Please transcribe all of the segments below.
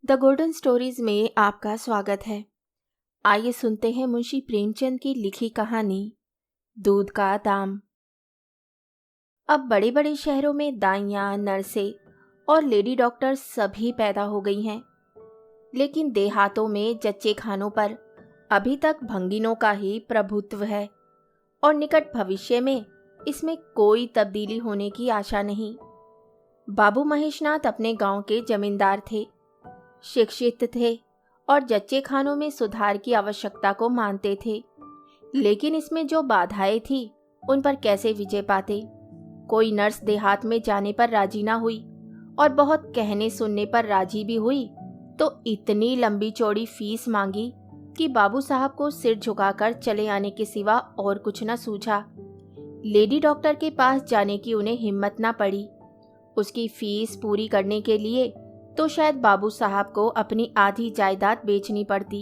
The golden stories में आपका स्वागत है। आइए सुनते हैं मुंशी प्रेमचंद की लिखी कहानी दूध का दाम। अब बड़े बड़े शहरों में दाइयाँ, नर्सें और लेडी डॉक्टर सभी पैदा हो गई हैं, लेकिन देहातों में जच्चे खानों पर अभी तक भंगिनों का ही प्रभुत्व है और निकट भविष्य में इसमें कोई तब्दीली होने की आशा नहीं। बाबू महेशनाथ अपने गांव के जमींदार थे, शिक्षित थे और जच्चे खानों में सुधार की आवश्यकता को मानते थे, लेकिन इसमें जो बाधाएं थी उन पर कैसे विजय पाते। कोई नर्स देहात में जाने पर राजी ना हुई और बहुत कहने सुनने पर राजी भी हुई तो इतनी लंबी चौड़ी फीस मांगी कि बाबू साहब को सिर झुकाकर चले आने के सिवा और कुछ न सूझा। लेडी डॉक्टर के पास जाने की उन्हें हिम्मत ना पड़ी। उसकी फीस पूरी करने के लिए तो शायद बाबू साहब को अपनी आधी जायदाद बेचनी पड़ती।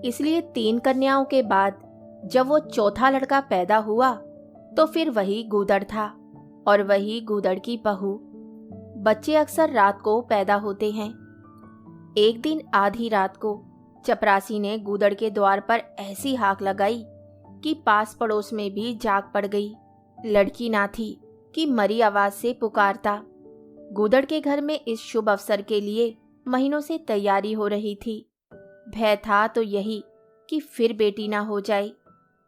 इसलिए 3 कन्याओं के बाद जब वो चौथा लड़का पैदा हुआ तो फिर वही गूदड़ था और वही गूदड़ की बहू। बच्चे अक्सर रात को पैदा होते हैं। एक दिन आधी रात को चपरासी ने गूदड़ के द्वार पर ऐसी हाक लगाई कि पास पड़ोस में भी जाग पड़ गई। लड़की ना थी कि मरी आवाज से पुकारता। गूदड़ के घर में इस शुभ अवसर के लिए महीनों से तैयारी हो रही थी। भय था तो यही कि फिर बेटी ना हो जाए,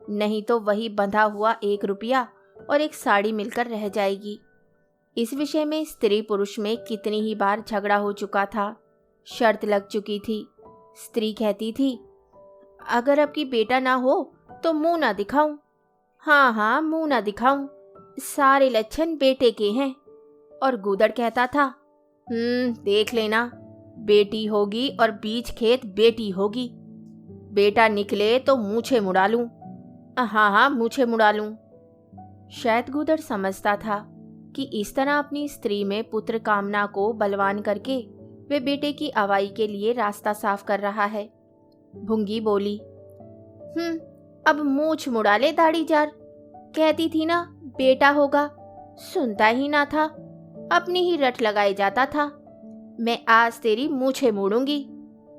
नहीं तो वही बंधा हुआ 1 रुपया और एक साड़ी मिलकर रह जाएगी। इस विषय में स्त्री पुरुष में कितनी ही बार झगड़ा हो चुका था, शर्त लग चुकी थी। स्त्री कहती थी, अगर अब की बेटा ना हो तो मुंह ना दिखाऊं। हाँ, मुंह ना दिखाऊं, सारे लक्षण बेटे के हैं। और गूदड़ कहता था, देख लेना, बेटी होगी और बीच खेत बेटी होगी। बेटा निकले तो मूछे मुड़ा लूं। हाँ, मूछे मुड़ा लूं। शायद गूदड़ समझता था कि इस तरह अपनी स्त्री में पुत्र कामना को बलवान करके वे बेटे की अवाई के लिए रास्ता साफ कर रहा है। भुंगी बोली, अब मूछ मुड़ा ले दाढ़ीजार, कहती थी ना बेटा होगा, सुनता ही ना था, अपनी ही रट लगाए जाता था। मैं आज तेरी मूछें मोड़ूंगी,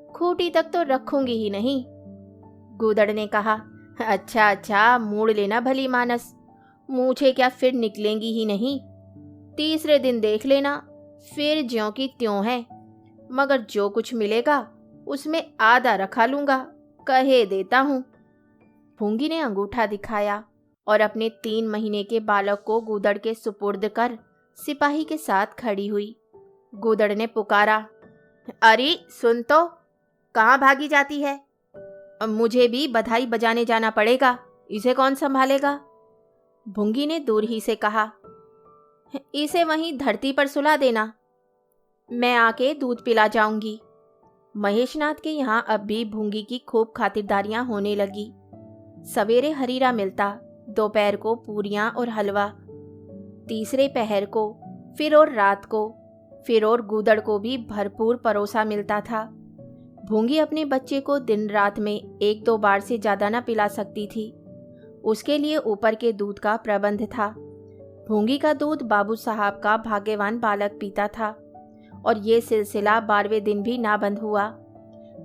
खूंटी तक तो रखूंगी ही नहीं। गूदड़ ने कहा, अच्छा, मोड़ लेना भली मानस, मूछें क्या फिर निकलेंगी ही नहीं। तीसरे दिन देख लेना, फिर ज्यों की त्यों है, मगर जो कुछ मिलेगा उसमें आधा रखा लूंगा, कहे देता हूँ। भूंगी ने अंगूठा दिखाया और अपने 3 महीने के बालक को गूदड़ के सुपुर्द कर सिपाही के साथ खड़ी हुई। गूदड़ ने पुकारा, अरे सुन तो, कहाँ भागी जाती है? मुझे भी बधाई बजाने जाना पड़ेगा, इसे कौन संभालेगा? भुंगी ने दूर ही से कहा, इसे वहीं धरती पर सुला देना, मैं आके दूध पिला जाऊंगी। महेशनाथ के यहाँ अब भी भुंगी की खूब खातिरदारियां होने लगी। सवेरे हरीरा मिलता, दोपहर को पूरियां और हलवा, तीसरे पहर को, फिर और रात को, फिर और गूदड़ को भी भरपूर परोसा मिलता था। भूंगी अपने बच्चे को दिन रात में 1-2 बार से ज्यादा न पिला सकती थी। उसके लिए ऊपर के दूध का प्रबंध था। भूंगी का दूध बाबू साहब का भाग्यवान बालक पीता था और ये सिलसिला 12वें दिन भी ना बंद हुआ।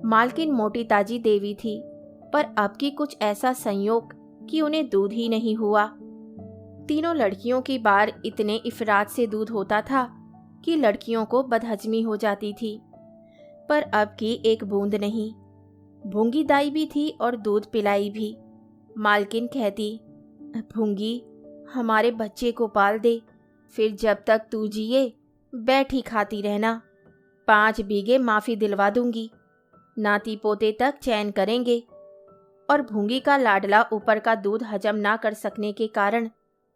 मालकिन मोटी ताजी देवी थी, पर अब की कुछ ऐसा संयोग कि उन्हें दूध ही नहीं हुआ। तीनों लड़कियों की बार इतने इफरात से दूध होता था कि लड़कियों को बदहजमी हो जाती थी, पर अब की एक बूंद नहीं। भूंगी दाई भी थी और दूध पिलाई भी। मालकिन कहती, भूंगी हमारे बच्चे को पाल दे, फिर जब तक तू जिए बैठी खाती रहना, 5 बीघे माफी दिलवा दूंगी, नाती पोते तक चैन करेंगे। और भूंगी का लाडला ऊपर का दूध हजम ना कर सकने के कारण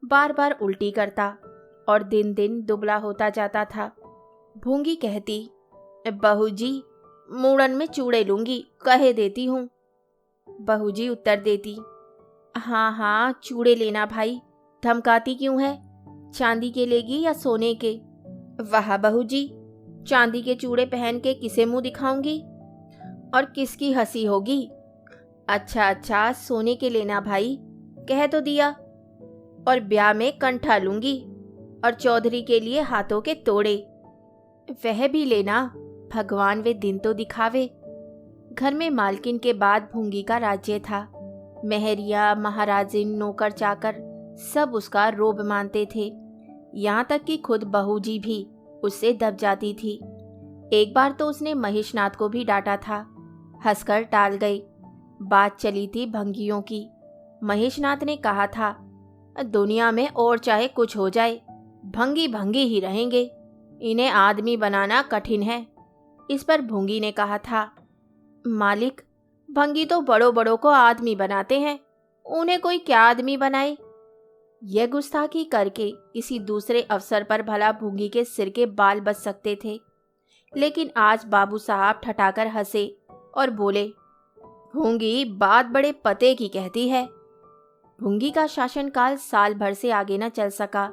बार बार उल्टी करता और दिन दिन दुबला होता जाता था। भूंगी कहती, बहूजी मूड़न में चूड़े लूंगी, कहे देती हूँ। बहूजी उत्तर देती, हाँ, चूड़े लेना भाई, धमकाती क्यों है? चांदी के लेगी या सोने के? वाह बहूजी, चांदी के चूड़े पहन के किसे मुंह दिखाऊंगी और किसकी हंसी होगी? अच्छा, सोने के लेना भाई, कह तो दिया। और ब्याह में कंठा लूंगी और चौधरी के लिए हाथों के तोड़े, वह भी लेना। भगवान वे दिन तो दिखावे। घर में मालकिन के बाद भूंगी का राज्य था। मेहरिया, महाराजिन, नौकर चाकर सब उसका रोब मानते थे। यहाँ तक कि खुद बहू जी भी उससे दब जाती थी। एक बार तो उसने महेशनाथ को भी डांटा था, हंसकर टाल गई। बात चली थी भंगियों की। महेशनाथ ने कहा था, दुनिया में और चाहे कुछ हो जाए, भंगी भंगी ही रहेंगे, इन्हें आदमी बनाना कठिन है। इस पर भूंगी ने कहा था, मालिक, भंगी तो बड़ों बड़ों को आदमी बनाते हैं, उन्हें कोई क्या आदमी बनाए। यह गुस्ताखी करके किसी दूसरे अवसर पर भला भूंगी के सिर के बाल बच सकते थे, लेकिन आज बाबू साहब ठठाकर हंसे और बोले, भूंगी बात बड़े पते की कहती है। भूंगी का शासनकाल साल भर से आगे न चल सका।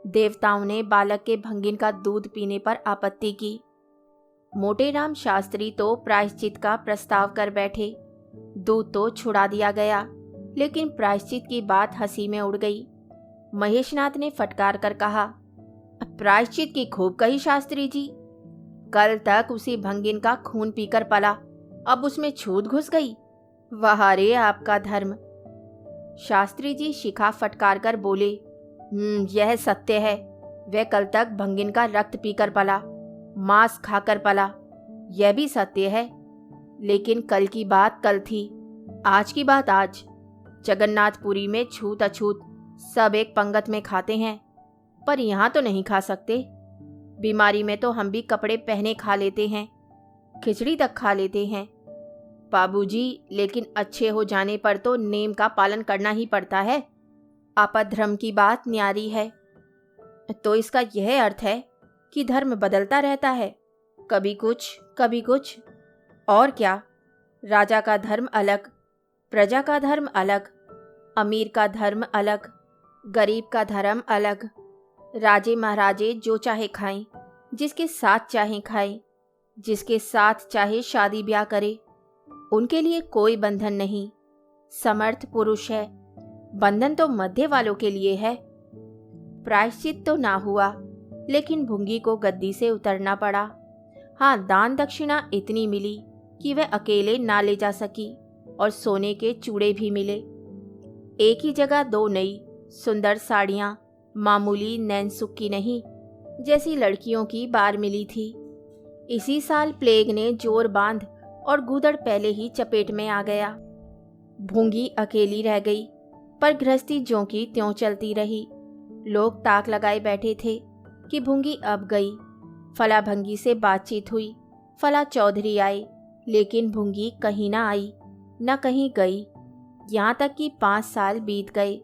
देवताओं ने बालक के भंगिन का दूध पीने पर आपत्ति की। मोटेराम शास्त्री तो प्रायश्चित का प्रस्ताव कर बैठे। दूध तो छुड़ा दिया गया, लेकिन प्रायश्चित की बात हंसी में उड़ गई। महेशनाथ ने फटकार कर कहा, प्रायश्चित की खूब कही शास्त्री जी। कल तक उसी भंगिन का खून पीकर पला, अब उसमें छूत घुस गई। वाह रे आपका धर्म। शास्त्री जी शिखा फटकार कर बोले, यह सत्य है। वह कल तक भंगिन का रक्त पीकर पला, मांस खाकर पला, यह भी सत्य है। लेकिन कल की बात कल थी, आज की बात आज। जगन्नाथपुरी में छूत अछूत सब एक पंगत में खाते हैं, पर यहाँ तो नहीं खा सकते। बीमारी में तो हम भी कपड़े पहने खा लेते हैं, खिचड़ी तक खा लेते हैं बाबूजी, लेकिन अच्छे हो जाने पर तो नेम का पालन करना ही पड़ता है। आपधर्म की बात न्यारी है। तो इसका यह अर्थ है कि धर्म बदलता रहता है, कभी कुछ कभी कुछ। और क्या, राजा का धर्म अलग, प्रजा का धर्म अलग, अमीर का धर्म अलग, गरीब का धर्म अलग। राजे महाराजे जो चाहे खाएं, जिसके साथ चाहे खाएं, जिसके साथ चाहे शादी ब्याह करे, उनके लिए कोई बंधन नहीं। समर्थ पुरुष है, बंधन तो मध्य वालों के लिए है। प्रायश्चित तो ना हुआ, लेकिन भुंगी को गद्दी से उतरना पड़ा। हाँ, दान दक्षिणा इतनी मिली कि वह अकेले ना ले जा सकी, और सोने के चूड़े भी मिले। एक ही जगह दो नई सुंदर साड़ियाँ, मामूली नैनसुख की नहीं, जैसी लड़कियों की बार मिली थी। इसी साल प्लेग ने जोर बांध और गूदड़ पहले ही चपेट में आ गया। भूंगी अकेली रह गई, पर गृहस्थी ज्यों की त्यों चलती रही। लोग ताक लगाए बैठे थे कि भूंगी अब गई। फला भंगी से बातचीत हुई, फला चौधरी आए, लेकिन भूंगी कहीं ना आई, न कहीं गई। यहाँ तक कि 5 साल बीत गए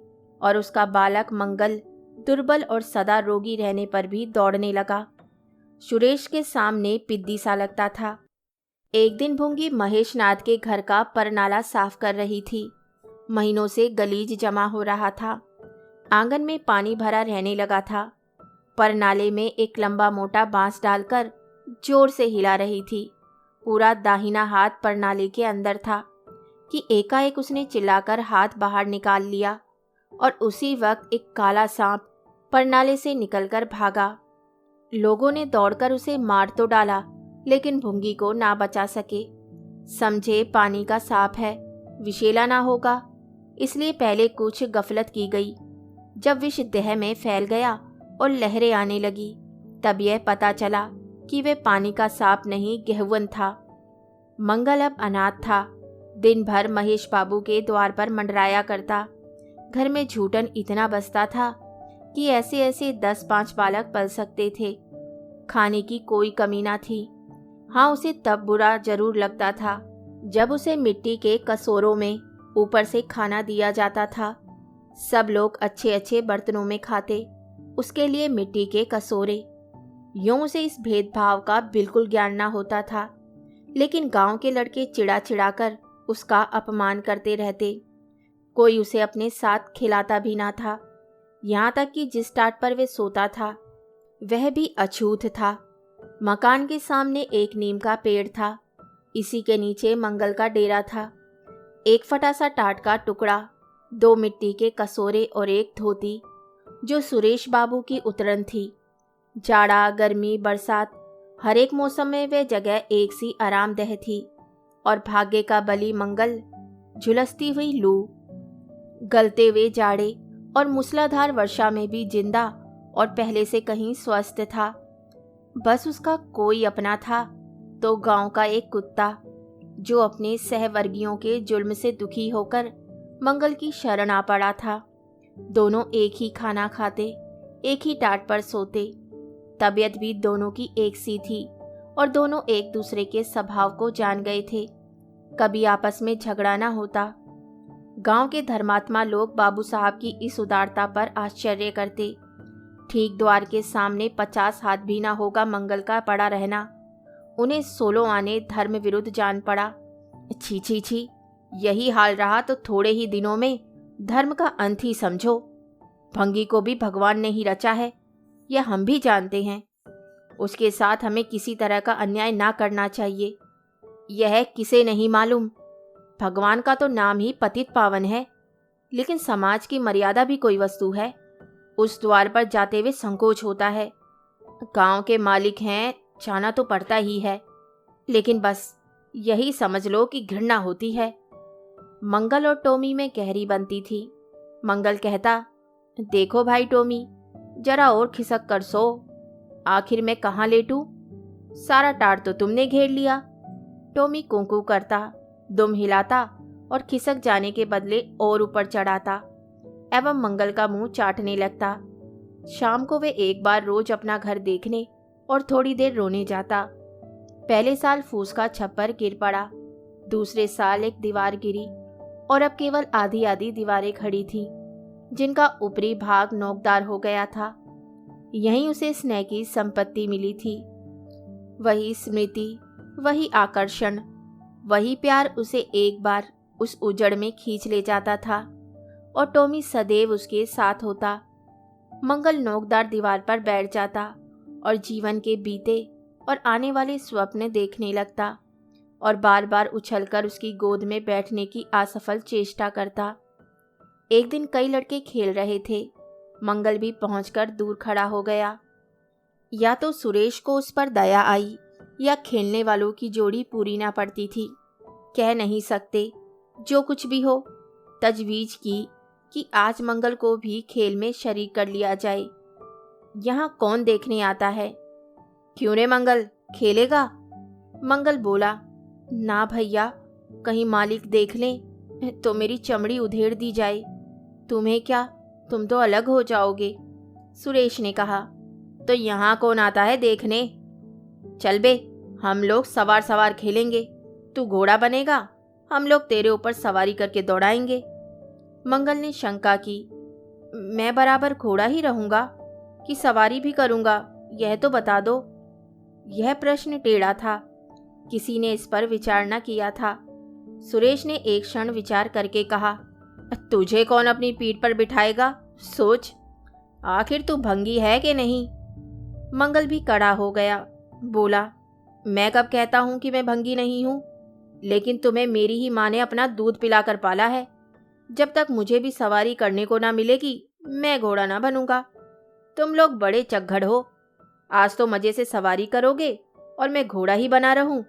और उसका बालक मंगल दुर्बल और सदा रोगी रहने पर भी दौड़ने लगा। सुरेश के सामने पिद्दी सा लगता था। एक दिन भूंगी महेशनाथ के घर का परनाला साफ कर रही थी। महीनों से गलीज जमा हो रहा था। आंगन में पानी भरा रहने लगा था। परनाले में एक लंबा मोटा बांस डालकर जोर से हिला रही थी। पूरा दाहिना हाथ परनाले के अंदर था कि एकाएक उसने चिल्लाकर हाथ बाहर निकाल लिया, और उसी वक्त एक काला सांप परनाले से निकलकर भागा। लोगों ने दौड़कर उसे मार तो डाला, लेकिन भूंगी को ना बचा सके। समझे पानी का सांप है, विषैला ना होगा, इसलिए पहले कुछ गफलत की गई। जब विष देह में फैल गया और लहरें आने लगी, तब यह पता चला कि वे पानी का सांप नहीं, गेहूं था। मंगल अब अनाथ था। दिन भर महेश बाबू के द्वार पर मंडराया करता। घर में झूठन इतना बसता था कि ऐसे ऐसे 10-5 बालक पल सकते थे। खाने की कोई कमी ना थी। हाँ, उसे तब बुरा जरूर लगता था जब उसे मिट्टी के कसूरों में ऊपर से खाना दिया जाता था। सब लोग अच्छे अच्छे बर्तनों में खाते, उसके लिए मिट्टी के कसूरे। यूं उसे इस भेदभाव का बिल्कुल ज्ञान ना होता था, लेकिन गांव के लड़के चिढ़ा चिढ़ा कर उसका अपमान करते रहते। कोई उसे अपने साथ खिलाता भी ना था। यहाँ तक कि जिस टाट पर वे सोता था वह भी अछूत था। मकान के सामने एक नीम का पेड़ था, इसी के नीचे मंगल का डेरा था। एक फटा सा टाट का टुकड़ा, 2 मिट्टी के कसूरे और एक धोती, जो सुरेश बाबू की उतरन थी। जाड़ा, गर्मी, बरसात हर एक मौसम में वह जगह एक सी आरामदेह थी और भाग्य का बली मंगल झुलसती हुई लू, गलते हुए जाड़े और मूसलाधार वर्षा में भी जिंदा और पहले से कहीं स्वस्थ था। बस उसका कोई अपना था तो गांव का एक कुत्ता, जो अपने सहवर्गियों के जुल्म से दुखी होकर मंगल की शरण आ पड़ा था। दोनों एक ही खाना खाते, एक ही टाट पर सोते। तबीयत भी दोनों की एक सी थी और दोनों एक दूसरे के स्वभाव को जान गए थे। कभी आपस में झगड़ा ना होता। गांव के धर्मात्मा लोग बाबू साहब की इस उदारता पर आश्चर्य करते। ठीक द्वार के सामने 50 हाथ भी ना होगा मंगल का पड़ा रहना उन्हें 16 आने धर्म विरुद्ध जान पड़ा। छी छी छी, यही हाल रहा तो थोड़े ही दिनों में धर्म का अंत ही समझो। भंगी को भी भगवान ने ही रचा है, यह हम भी जानते हैं। उसके साथ हमें किसी तरह का अन्याय ना करना चाहिए। यह किसे नहीं मालूम, भगवान का तो नाम ही पतित पावन है, लेकिन समाज की मर्यादा भी कोई वस्तु है। उस द्वार पर जाते हुए संकोच होता है। गांव के मालिक हैं, जाना तो पड़ता ही है, लेकिन बस यही समझ लो कि घृणा होती है। मंगल और टोमी में गहरी बनती थी। मंगल कहता, देखो भाई टोमी, जरा और खिसक कर सो। आखिर मैं कहाँ लेटूं? सारा टाट तो तुमने घेर लिया। टोमी कुंकू करता, दुम हिलाता और खिसक जाने के बदले और ऊपर चढ़ाता एवं मंगल का मुंह चाटने लगता। शाम को वे एक बार रोज अपना घर देखने और थोड़ी देर रोने जाता। पहले साल फूस का छप्पर गिर पड़ा, दूसरे साल एक दीवार गिरी और अब केवल आधी आधी दीवारें खड़ी थीं, जिनका ऊपरी भाग नोकदार हो गया था। यहीं उसे स्नेह की संपत्ति मिली थी। वही स्मृति, वही आकर्षण, वही प्यार उसे एक बार उस उजड़ में खींच ले जाता था और टॉमी सदैव उसके साथ होता। मंगल नोकदार दीवार पर बैठ जाता और जीवन के बीते और आने वाले स्वप्न देखने लगता और बार बार उछलकर उसकी गोद में बैठने की असफल चेष्टा करता। एक दिन कई लड़के खेल रहे थे। मंगल भी पहुंचकर दूर खड़ा हो गया। या तो सुरेश को उस पर दया आई या खेलने वालों की जोड़ी पूरी ना पड़ती थी, कह नहीं सकते। जो कुछ भी हो, तजवीज की कि आज मंगल को भी खेल में शरीक कर लिया जाए। यहाँ कौन देखने आता है? क्यों रे मंगल, खेलेगा? मंगल बोला, ना भैया, कहीं मालिक देख लें तो मेरी चमड़ी उधेड़ दी जाए। तुम्हें क्या, तुम तो अलग हो जाओगे। सुरेश ने कहा, तो यहाँ कौन आता है देखने? चल बे, हम लोग सवार सवार खेलेंगे। तू घोड़ा बनेगा, हम लोग तेरे ऊपर सवारी करके दौड़ाएंगे। मंगल ने शंका की, मैं बराबर घोड़ा ही रहूंगा कि सवारी भी करूंगा, यह तो बता दो। यह प्रश्न टेढ़ा था, किसी ने इस पर विचार न किया था। सुरेश ने एक क्षण विचार करके कहा, तुझे कौन अपनी पीठ पर बिठाएगा? सोच, आखिर तू भंगी है कि नहीं? मंगल भी कड़ा हो गया, बोला, मैं कब कहता हूं कि मैं भंगी नहीं हूं? लेकिन तुम्हें मेरी ही माँ ने अपना दूध पिलाकर पाला है। जब तक मुझे भी सवारी करने को ना मिलेगी, मैं घोड़ा ना बनूंगा। तुम लोग बड़े चक्खड़ हो, आज तो मजे से सवारी करोगे और मैं घोड़ा ही बना रहूं।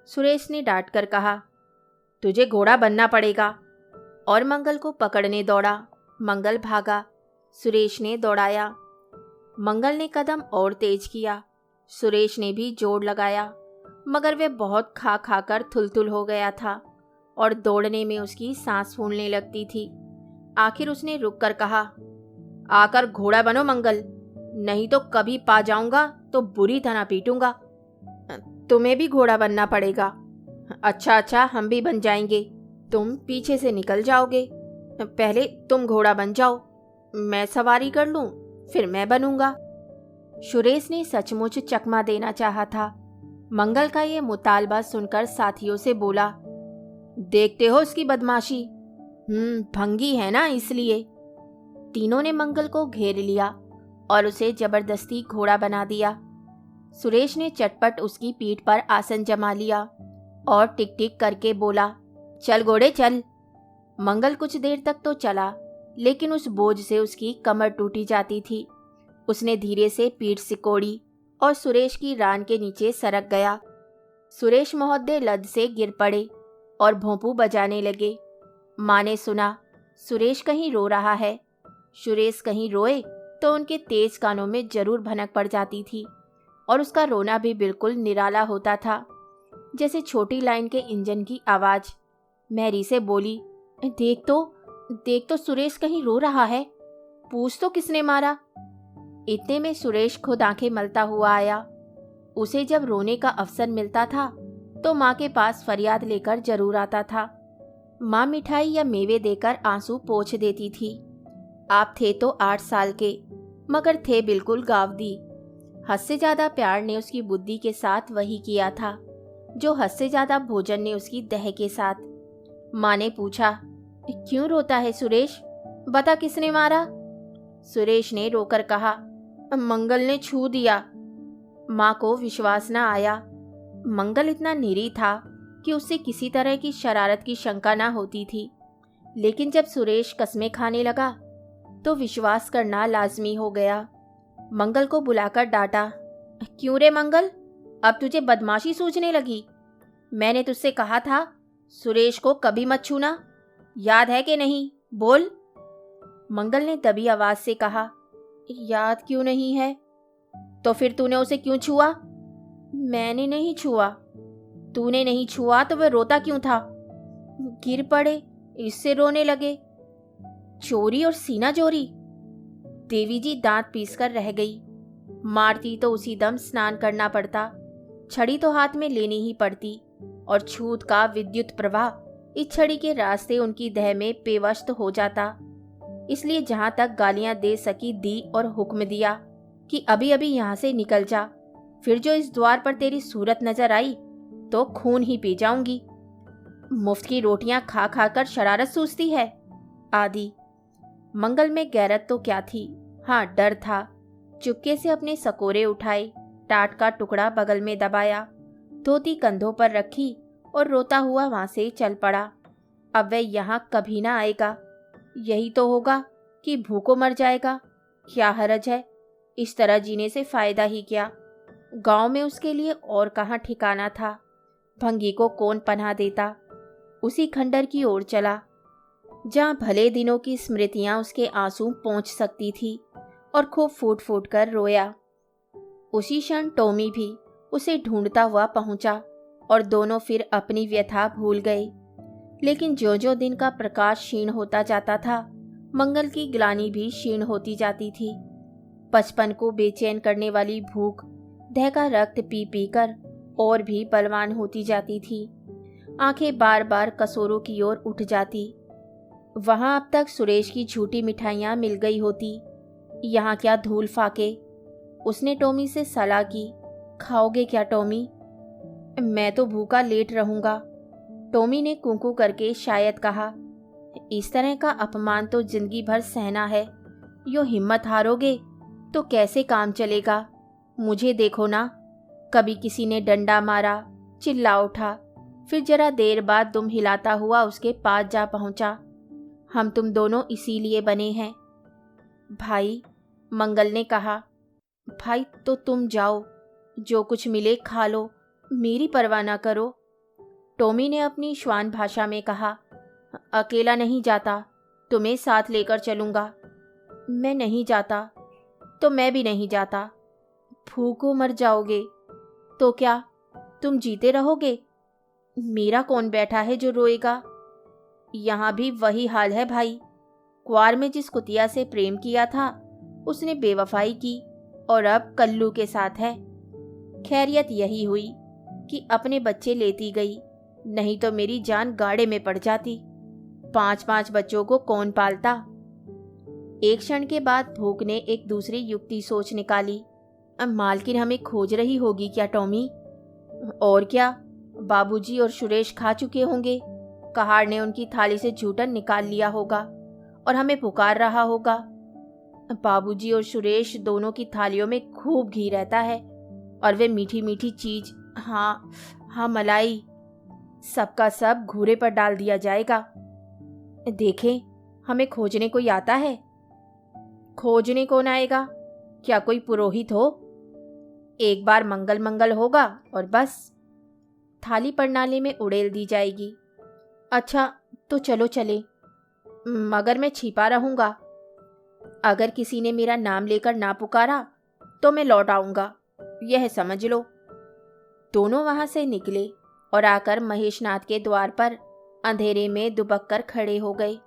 सुरेश ने डांट कर कहा, तुझे घोड़ा बनना पड़ेगा। और मंगल को पकड़ने दौड़ा। मंगल भागा, सुरेश ने दौड़ाया। मंगल ने कदम और तेज किया, सुरेश ने भी जोर लगाया, मगर वह बहुत खा खा कर थुलथुल हो गया था और दौड़ने में उसकी सांस फूलने लगती थी। आखिर उसने रुककर कहा, आकर घोड़ा बनो मंगल, नहीं तो कभी पा जाऊंगा तो बुरी तरह पीटूंगा। तुम्हें भी घोड़ा बनना पड़ेगा। अच्छा अच्छा, हम भी बन जाएंगे, तुम पीछे से निकल जाओगे। पहले तुम घोड़ा बन जाओ, मैं सवारी कर लूं, फिर मैं बनूंगा। सुरेश ने सचमुच चकमा देना चाहा था। मंगल का ये मुतालबा सुनकर साथियों से बोला, देखते हो उसकी बदमाशी, भंगी है ना इसलिए। तीनों ने मंगल को घेर लिया और उसे जबरदस्ती घोड़ा बना दिया। सुरेश ने चटपट उसकी पीठ पर आसन जमा लिया और टिक टिक करके बोला, चल घोड़े चल। मंगल कुछ देर तक तो चला, लेकिन उस बोझ से उसकी कमर टूटी जाती थी। उसने धीरे से पीठ सिकोड़ी और सुरेश की रान के नीचे सरक गया। सुरेश महोदय लद से गिर पड़े और भोंपू बजाने लगे। माँ ने सुना सुरेश कहीं रो रहा है। सुरेश कहीं रोए तो उनके तेज कानों में जरूर भनक पड़ जाती थी और उसका रोना भी बिल्कुल निराला होता था, जैसे छोटी लाइन के इंजन की आवाज। मैरी से बोली, देख तो सुरेश कहीं रो रहा है, पूछ तो किसने मारा। इतने में सुरेश खुद आंखें मलता हुआ आया। उसे जब रोने का अवसर मिलता था तो माँ के पास फरियाद लेकर जरूर आता था। माँ मिठाई या मेवे देकर आंसू पोंछ देती थी। आप थे तो 8 साल के, मगर थे बिल्कुल गावदी। हद से ज्यादा प्यार ने उसकी बुद्धि के साथ वही किया था जो हद से ज्यादा भोजन ने उसकी दह के साथ। माँ ने पूछा, क्यों रोता है सुरेश, बता किसने मारा। सुरेश ने रोकर कहा, मंगल ने छू दिया। माँ को विश्वास न आया। मंगल इतना निरी था कि उससे किसी तरह की शरारत की शंका न होती थी, लेकिन जब सुरेश कस्में खाने लगा तो विश्वास करना लाजमी हो गया। मंगल को बुलाकर डांटा, क्यों रे मंगल, अब तुझे बदमाशी सूझने लगी। मैंने तुझसे कहा था सुरेश को कभी मत छूना, याद है कि नहीं, बोल। मंगल ने दबी आवाज से कहा, याद क्यों नहीं है। तो फिर तूने उसे क्यों छुआ। मैंने नहीं छुआ। तूने नहीं छुआ तो वह रोता क्यों था। गिर पड़े, इससे रोने लगे। चोरी और सीना चोरी। देवी जी दांत पीसकर रह गई। मारती तो उसी दम स्नान करना पड़ता, छड़ी तो हाथ में लेनी ही पड़ती, और छूत का विद्युत प्रवाह इस छड़ी के रास्ते उनकी देह में पेवस्त हो जाता। इसलिए जहां तक गालियां दे सकी दी और हुक्म दिया कि अभी अभी यहां से निकल जा, फिर जो इस द्वार पर तेरी सूरत नजर आई तो खून ही पी जाऊंगी। मुफ्त की रोटियां खा खा कर शरारत सूझती है आदि। मंगल में गैरत तो क्या थी, हाँ डर था। चुपके से अपने सकोरे उठाए, टाट का टुकड़ा बगल में दबाया, धोती कंधों पर रखी और रोता हुआ वहां से चल पड़ा। अब वह यहाँ कभी ना आएगा। यही तो होगा कि भूखों मर जाएगा। क्या हरज है, इस तरह जीने से फायदा ही क्या। गांव में उसके लिए और कहाँ ठिकाना था। भंगी को कौन पनाह देता। उसी खंडर की ओर चला जहां भले दिनों की स्मृतियां उसके आंसू पहुंच सकती थी, और खूब फूट फूट कर रोया। उसी क्षण टॉमी भी उसे ढूंढता हुआ पहुंचा और दोनों फिर अपनी व्यथा भूल गए। लेकिन जो जो दिन का प्रकाश क्षीण होता जाता था, मंगल की ग्लानि भी क्षीण होती जाती थी। बचपन को बेचैन करने वाली भूख देह का रक्त पी पी कर और भी बलवान होती जाती थी। आंखें बार बार कसोरों की ओर उठ जाती। वहां अब तक सुरेश की झूठी मिठाइयां मिल गई होती, यहाँ क्या धूल फाके। उसने टॉमी से सलाह की, खाओगे क्या टॉमी। मैं तो भूखा लेट रहूंगा। टॉमी ने कुंकू करके शायद कहा, इस तरह का अपमान तो जिंदगी भर सहना है। यो हिम्मत हारोगे तो कैसे काम चलेगा। मुझे देखो ना, कभी किसी ने डंडा मारा, चिल्ला उठा, फिर जरा देर बाद दुम हिलाता हुआ उसके पास जा पहुंचा। हम तुम दोनों इसीलिए बने हैं। भाई, मंगल ने कहा, भाई तो तुम जाओ, जो कुछ मिले खा लो, मेरी परवाह ना करो। टॉमी ने अपनी श्वान भाषा में कहा, अकेला नहीं जाता, तुम्हें साथ लेकर चलूंगा। मैं नहीं जाता। तो मैं भी नहीं जाता। भूखों मर जाओगे। तो क्या तुम जीते रहोगे। मेरा कौन बैठा है जो रोएगा। यहाँ भी वही हाल है भाई। क्वार में जिस कुतिया से प्रेम किया था उसने बेवफाई की और अब कल्लू के साथ है। खैरियत यही हुई कि अपने बच्चे लेती गई, नहीं तो मेरी जान गाड़े में पड़ जाती। 5-5 बच्चों को कौन पालता। एक क्षण के बाद भूख ने एक दूसरी युक्ति सोच निकाली। अब मालकिन हमें खोज रही होगी क्या टॉमी। और क्या, बाबूजी और सुरेश खा चुके होंगे। कहार ने उनकी थाली से झूठन निकाल लिया होगा और हमें पुकार रहा होगा। बाबूजी और सुरेश दोनों की थालियों में खूब घी रहता है, और वे मीठी मीठी चीज, हाँ हाँ मलाई, सबका सब घूरे पर डाल दिया जाएगा। देखें, हमें खोजने कोई आता है। खोजने कौन आएगा, क्या कोई पुरोहित हो। एक बार मंगल मंगल होगा और बस थाली प्रणाली में उड़ेल दी जाएगी। अच्छा तो चलो चले, मगर मैं छिपा रहूंगा। अगर किसी ने मेरा नाम लेकर ना पुकारा तो मैं लौट आऊंगा, यह समझ लो। दोनों वहां से निकले और आकर महेशनाथ के द्वार पर अंधेरे में दुबक कर खड़े हो गए।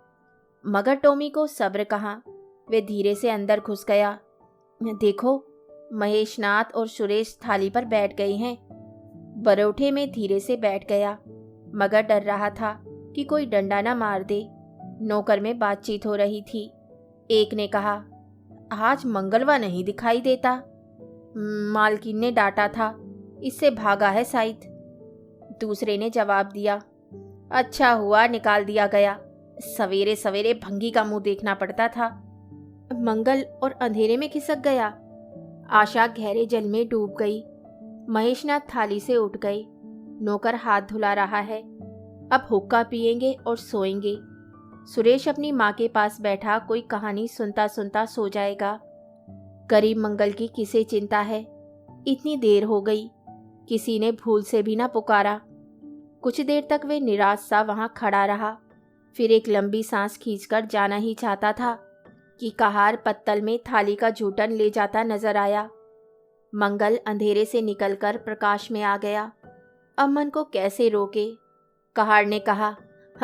मगर टॉमी को सब्र कहाँ, वे धीरे से अंदर घुस गया। देखो, महेशनाथ और सुरेश थाली पर बैठ गए हैं। बरोठे में धीरे से बैठ गया, मगर डर रहा था कि कोई डंडा ना मार दे। नौकर में बातचीत हो रही थी। एक ने कहा, आज मंगलवा नहीं दिखाई देता। मालकिन ने डांटा था, इससे भागा है शायद। दूसरे ने जवाब दिया, अच्छा हुआ निकाल दिया गया, सवेरे सवेरे भंगी का मुंह देखना पड़ता था। मंगल और अंधेरे में खिसक गया। आशा गहरे जल में डूब गई। महेशनाथ थाली से उठ गए। नौकर हाथ धुला रहा है। अब हुक्का पिएंगे और सोएंगे। सुरेश अपनी माँ के पास बैठा कोई कहानी सुनता सुनता सो जाएगा। गरीब मंगल की किसे चिंता है। इतनी देर हो गई, किसी ने भूल से भी ना पुकारा। कुछ देर तक वे निराश सा वहां खड़ा रहा। फिर एक लंबी सांस खींचकर जाना ही चाहता था कि कहार पत्तल में थाली का जूठन ले जाता नजर आया। मंगल अंधेरे से निकलकर प्रकाश में आ गया। अब मन को कैसे रोके। कहार ने कहा,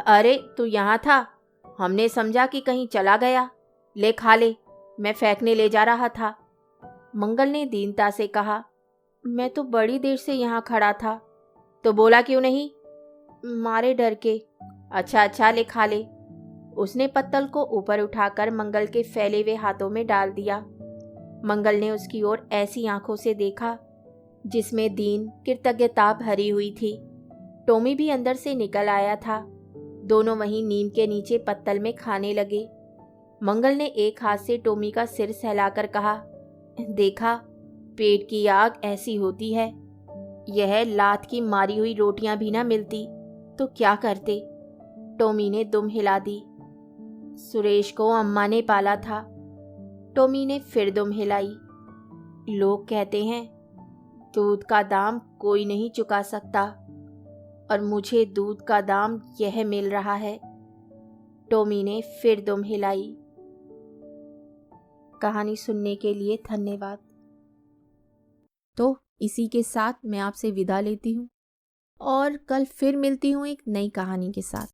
अरे तू यहाँ था, हमने समझा कि कहीं चला गया। ले खा ले, मैं फेंकने ले जा रहा था। मंगल ने दीनता से कहा, मैं तो बड़ी देर से यहाँ खड़ा था। तो बोला क्यों नहीं? मारे डर के। अच्छा अच्छा, ले खा ले। उसने पत्तल को ऊपर उठाकर मंगल के फैले हुए हाथों में डाल दिया। मंगल ने उसकी ओर ऐसी आंखों से देखा जिसमें दीन कृतज्ञता भरी हुई थी। टॉमी भी अंदर से निकल आया था। दोनों वहीं नीम के नीचे पत्तल में खाने लगे। मंगल ने एक हाथ से टॉमी का सिर सहलाकर कहा, देखा, पेट की आग ऐसी होती है। यह लात की मारी हुई रोटियां भी ना मिलती तो क्या करते। टॉमी ने दुम हिला दी। सुरेश को अम्मा ने पाला था। टॉमी ने फिर दुम हिलाई। लोग कहते हैं दूध का दाम कोई नहीं चुका सकता, और मुझे दूध का दाम यह मिल रहा है। टॉमी ने फिर दुम हिलाई। कहानी सुनने के लिए धन्यवाद। तो इसी के साथ मैं आपसे विदा लेती हूँ और कल फिर मिलती हूँ एक नई कहानी के साथ।